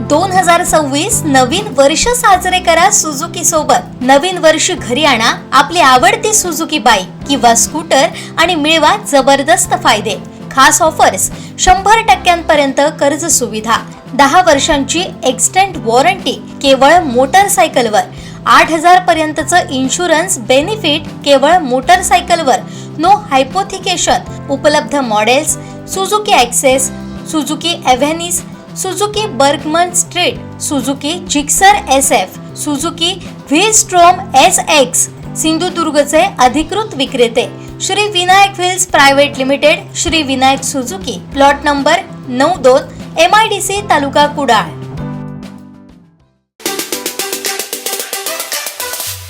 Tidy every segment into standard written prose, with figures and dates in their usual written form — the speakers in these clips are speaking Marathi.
2026 नवीन वर्ष साजरे करा सुझुकी सोबत। नवीन वर्ष घरी आणा आपली आवडती सुझुकी बाईक किंवा स्कूटर आणि मिळवा जबरदस्त फायदे। खास ऑफर्स 100% कर्ज सुविधा, 10 वर्षांची एक्सटेंड वॉरंटी केवळ मोटरसायकलवर, 8000 पर्यंतचं इन्शुरन्स बेनिफिट केवळ मोटरसायकलवर, नो हायपोथिकेशन। उपलब्ध models Suzuki Access, Suzuki Avenis, Suzuki Burgman Street, Suzuki Gixxer SF, Suzuki V Strom SX। सिंधुदुर्गचे अधिकृत विक्रेते Shri Vinayak wheels private limited, Shri Vinayak Suzuki, plot number 92, MIDC, taluka Kudal.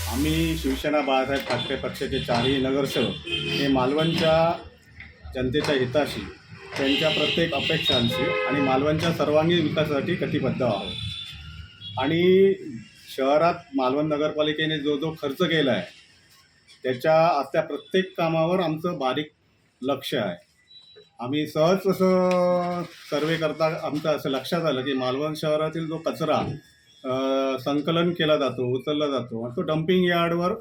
आम्ही शिवसेना बाळासाहेब ठाकरे पक्षाचे 4ही नगरसेवक हे मालवणच्या जनतेच्या हिताशी, त्यांच्या प्रत्येक अपेक्षांशी आणि मालवणच्या सर्वांगीण विकासासाठी कटिबद्ध आहोत। आणि शहरात मालवण नगरपालिकेने जो खर्च केला आहे त्या प्रत्येक कामावर आमचं बारीक लक्ष आहे। आम्ही सहज असं सर्वे करता आमचं असं लक्षात आलं की मालवण शहरातील जो कचरा संकलन केला जातो, उचलला जातो आणि तो डम्पिंग यार्डवर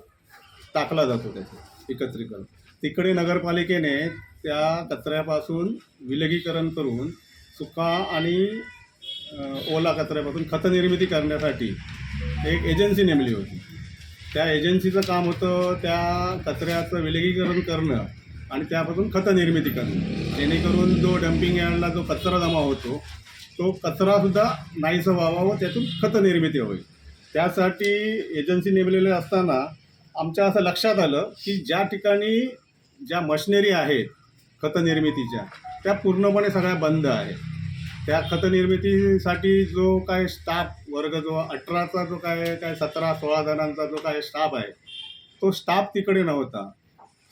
टाकला जातो, त्याचं एकत्रीकरण तिकडे नगरपालिकेने त्या कचऱ्यापासून विलगीकरण करून सुका आणि ओला कचऱ्यापासून खतनिर्मिती करण्यासाठी एक एजन्सी नेमली होती। त्या एजन्सीचं काम होतं त्या कचऱ्याचं विलगीकरण करणं आणि त्यापासून खतनिर्मिती करणं, जेणेकरून जो डम्पिंग यार्डला जो कचरा जमा होतो तो कचरासुद्धा नाहीसा व्हावा व त्यातून खतनिर्मिती होईल। त्यासाठी एजन्सी नेमलेले असताना आमच्या असं लक्षात आलं की ज्या ठिकाणी ज्या मशिनरी आहेत खतनिर्मितीच्या त्या पूर्णपणे सगळ्या बंद आहे। त्या खतनिर्मितीसाठी जो काय स्टाफ वर्ग जो 18चा जो काय 17-16 जणांचा जो काय स्टाफ आहे तो स्टाफ तिकडे नव्हता,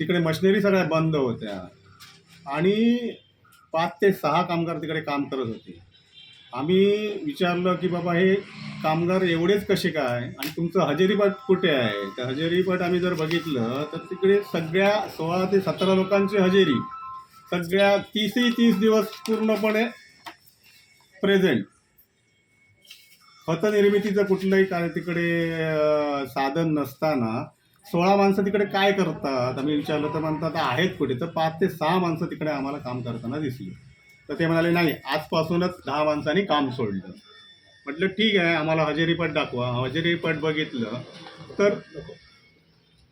तिकडे मशिनरी सगळ्या बंद होत्या आणि 5 ते 6 कामगार तिकडे काम करत होते। आम्ही विचारलं की बाबा हे कामगार एवढेच कसे काय आणि तुमचं हजेरीपट कुठे आहे? तर हजेरीपट आम्ही जर बघितलं तर तिकडे सगळ्या 16 ते 17 लोकांची हजेरी सगळ्या 30 दिवस पूर्णपणे प्रेझेंट। खतनिर्मितीचं कुठलंही काय तिकडे साधन नसताना 16 माणसं तिकडे काय करतात? आम्ही विचारलं तर म्हणतात आहेत कुठे? तर 5 ते 6 माणसं तिकडे आम्हाला काम करताना दिसली। तर ते म्हणाले नाही, आजपासूनच 10 माणसांनी काम सोडलं। म्हटलं ठीक आहे, आम्हाला हजेरीपट दाखवा। हजेरीपट बघितलं तर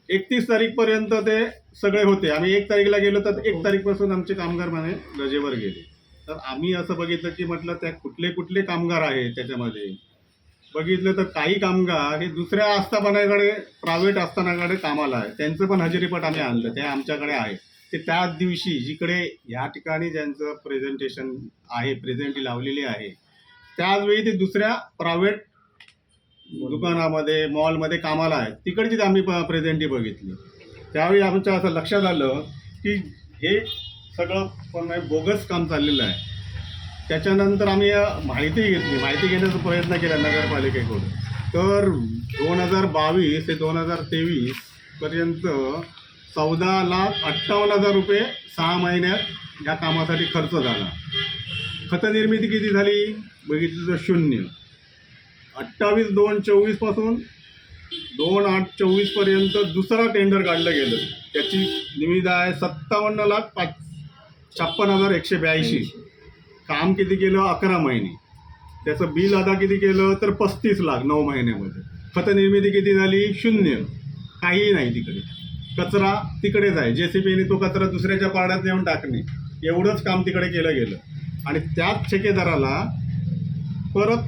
31 तारीखपर्यंत ते सगळे होते। आम्ही 1 तारीखला गेलो तर 1 तारीखपासून आमचे कामगार म्हणे रजेवर गेले। तर आम्ही असं बघितलं की म्हटलं त्या कुठले कामगार आहेत त्याच्यामध्ये बघितलं तर काही कामगार हे दुसऱ्या आस्थापनाकडे प्रायव्हेट आस्थानाकडे कामाला आहे, त्यांचं पण हजेरीपट आम्ही आणलं, ते आमच्याकडे आहे। ते त्याच दिवशी जिकडे ह्या ठिकाणी ज्यांचं प्रेझेंटेशन आहे, प्रेझेंटी लावलेली आहे, त्याचवेळी ते दुसऱ्या प्रायव्हेट दुकानामध्ये मॉलमध्ये कामाला आहेत, तिकडची आम्ही प्रेझेंटी बघितली। त्यावेळी आमच्या असं लक्षात आलं की हे सगळं पण बोगस काम चाललेलं आहे। त्याच्यानंतर आम्ही माहिती घेतली, माहिती घेण्याचा प्रयत्न केला नगरपालिकेकडून। तर 2022 ते 2023 पर्यंत 14,58,000 रुपये 6 महिन्यात या कामासाठी खर्च झाला। खतनिर्मिती किती झाली बघितलं तर 0। 28/2/24 पासून 2/8/24 पर्यंत दुसरा टेंडर काढलं गेलं, त्याची निविदा आहे 57,56,182। काम किती केलं 11 महिने, त्याचं बिल अदा किती केलं तर 35 लाख 9 महिन्यामध्ये। खतनिर्मिती किती झाली 0, काहीही नाही। तिकडे कचरा तिकडेच आहे, JCBने तो कचरा दुसऱ्याच्या पाड्यात नेऊन टाकणे एवढंच काम तिकडे केलं गेलं। आणि त्याच ठेकेदाराला परत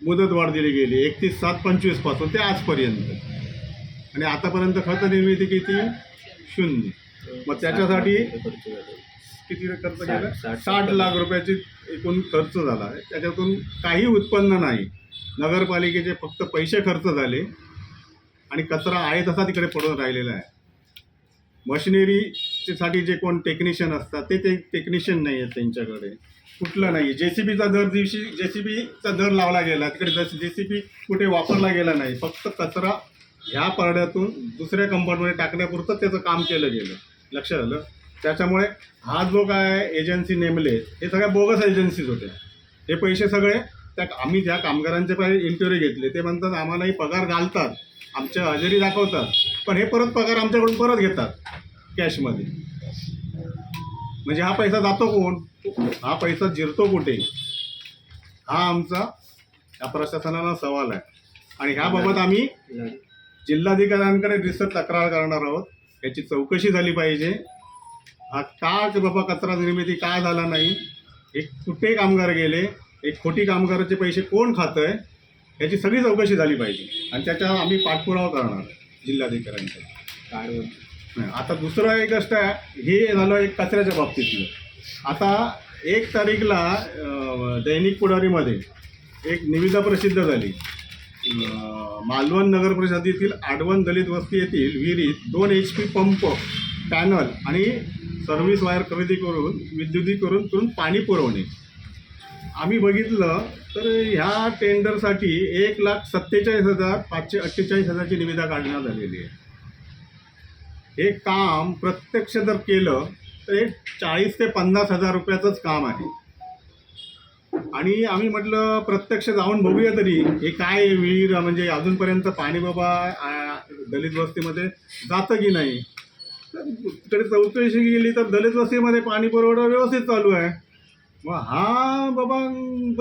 मुदतवाढ दिली गेली 31/7/25 पासून ते आजपर्यंत, आणि आतापर्यंत खतनिर्मिती किती 0। मग त्याच्यासाठी किती खर्च केला 60 लाख रुपयाची एकूण खर्च झाला आहे। त्याच्यातून काही उत्पन्न नाही, नगरपालिकेचे फक्त पैसे खर्च झाले आणि कचरा आहे तसा तिकडे पडून राहिलेला आहे। मशिनरीसाठी जे कोण टेक्निशियन असतात ते टेक्निशियन नाही आहेत, त्यांच्याकडे कुठलं नाही। JCBचा दर लावला गेला, तिकडे JCB कुठे वापरला गेला नाही, फक्त कचरा ह्या परड्यातून दुसऱ्या कंपाऊंडमध्ये टाकण्यापुरतं त्याचं काम केलं गेलं, लक्षात आलं। त्याच्यामुळे हा जो काय एजन्सी नेमले हे सगळ्या बोगस एजन्सीज होत्या, हे पैसे सगळे आम्ही ज्या कामगारांचे पहिले इंटरव्ह्यू घेतले ते म्हणतात आम्हालाही पगार घालतात, आमच्या हजेरी दाखवतात, पण हे परत पगार आमच्याकडून परत घेतात कॅशमध्ये. म्हणजे हा पैसा जातो कोण? हा पैसा जिरतो कुठे? हा आमचा या प्रशासनाला सवाल आहे. आणि ह्याबाबत आम्ही जिल्हाधिकाऱ्यांकडे रिसर्च तक्रार करणार आहोत. याची चौकशी झाली पाहिजे. हा का बाबा कचरा निर्मिती का झाला नाही, एक कुठे कामगार गेले, एक खोटी कामगाराचे पैसे कोण खातं आहे, याची सगळी चौकशी झाली पाहिजे. आणि त्याच्यावर आम्ही पाठपुरावा करणार जिल्हाधिकाऱ्यांकडे. आता दुसरं एक गोष्ट आहे, हे झालं एक कचऱ्याच्या बाबतीतलं. आता 1 तारीखला दैनिक पुढारीमध्ये एक निविदा प्रसिद्ध झाली. मालवण नगर परिषदेतील आडवण दलित वस्ती येथील विहिरीत 2 HP पंप, पॅनल आणि सर्व्हिस वायर खरेदी करून विद्युतीकरण पाणी पुरवणे. आम्ही बघितलं तर ह्या टेंडरसाठी 1,47,548ची निविदा काढण्यात आलेली आहे. हे काम प्रत्यक्ष जर केलं तर हे 40,000 ते 50,000 रुपयाचंच काम आहे. आणि आम्ही म्हटलं प्रत्यक्ष जाऊन बघूया तरी हे काय विहीर म्हणजे अजूनपर्यंत पाणी बाबा दलित वस्तीमध्ये जातं की नाही. तर तिकडे चौकशी केली तर दलित वस्तीमध्ये पाणी पुरवठा व्यवस्थित चालू आहे. मग हा बाबा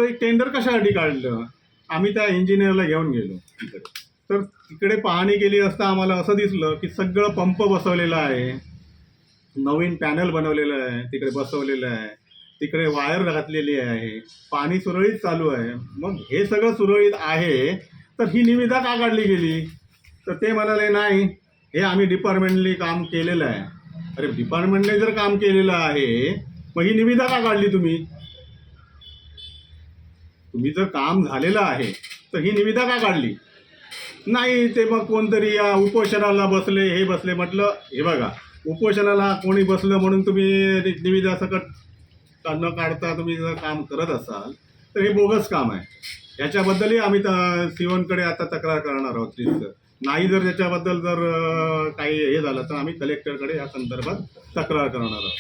एक टेंडर कशासाठी काढलं? आम्ही त्या इंजिनियरला घेऊन गेलो तिकडे. तर तिकडे पाहणी केली असता आम्हाला असं दिसलं की सगळं पंप बसवलेलं आहे, नवीन पॅनल बनवलेलं आहे, तिकडे बसवलेलं आहे, तिकडे वायर घातलेली आहे, पाणी सुरळीत चालू आहे. मग हे सगळं सुरळीत आहे तर ही निविदा का काढली गेली? तर ते म्हणाले नाही, हे आम्ही डिपार्टमेंटली काम केलेलं आहे. अरे डिपार्टमेंटने जर काम केलेलं आहे मग ही निविदा का काढली तुम्ही? तुम्ही जर काम झालेलं आहे तर ही निविदा का काढली नाही? ते मग कोणतरी या उपोषणाला बसले, हे बसले. म्हटलं हे बघा, उपोषणाला कोणी बसलं म्हणून तुम्ही निविदा सकट न काढता तुम्ही जर काम करत असाल तर हे बोगस काम आहे. याच्याबद्दलही आम्ही सीओनकडे आता तक्रार करणार आहोत. नाही जर याच्याबद्दल जर काही हे झालं तर आम्ही कलेक्टरकडे या संदर्भात तक्रार करणार आहोत.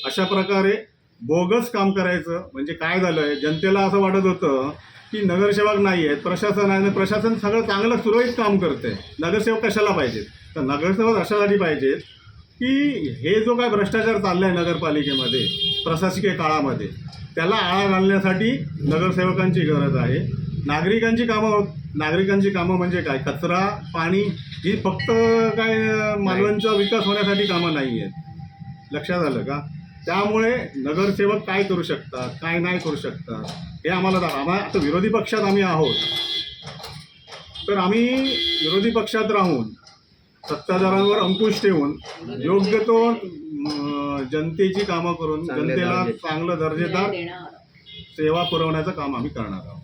अशा प्रकारे बोगस काम करायचं म्हणजे काय झालं आहे, जनतेला असं वाटत होतं की नगरसेवक नाही आहेत, प्रशासन आहे, प्रशासन सगळं चांगलं सुरळीत काम करते, नगरसेवक कशाला पाहिजेत? तर नगरसेवक अशासाठी पाहिजेत की हे जो काय भ्रष्टाचार चालला आहे नगरपालिकेमध्ये प्रशासकीय काळामध्ये, त्याला आळा घालण्यासाठी नगरसेवकांची गरज आहे. नागरिकांची कामं म्हणजे काय, कचरा पाणी ही फक्त काय मालवणचा विकास होण्यासाठी कामं नाही आहेत. लक्षात आलं का? त्यामुळे नगरसेवक काय करू शकतात, काय नाही करू शकतात हे आम्हाला आता विरोधी पक्षात आम्ही आहोत, तर आम्ही विरोधी पक्षात राहून सत्ताधाऱ्यांवर अंकुश ठेवून योग्य तो जनतेची कामं करून जनतेला चांगलं दर्जेदार सेवा पुरवण्याचं काम आम्ही करणार आहोत.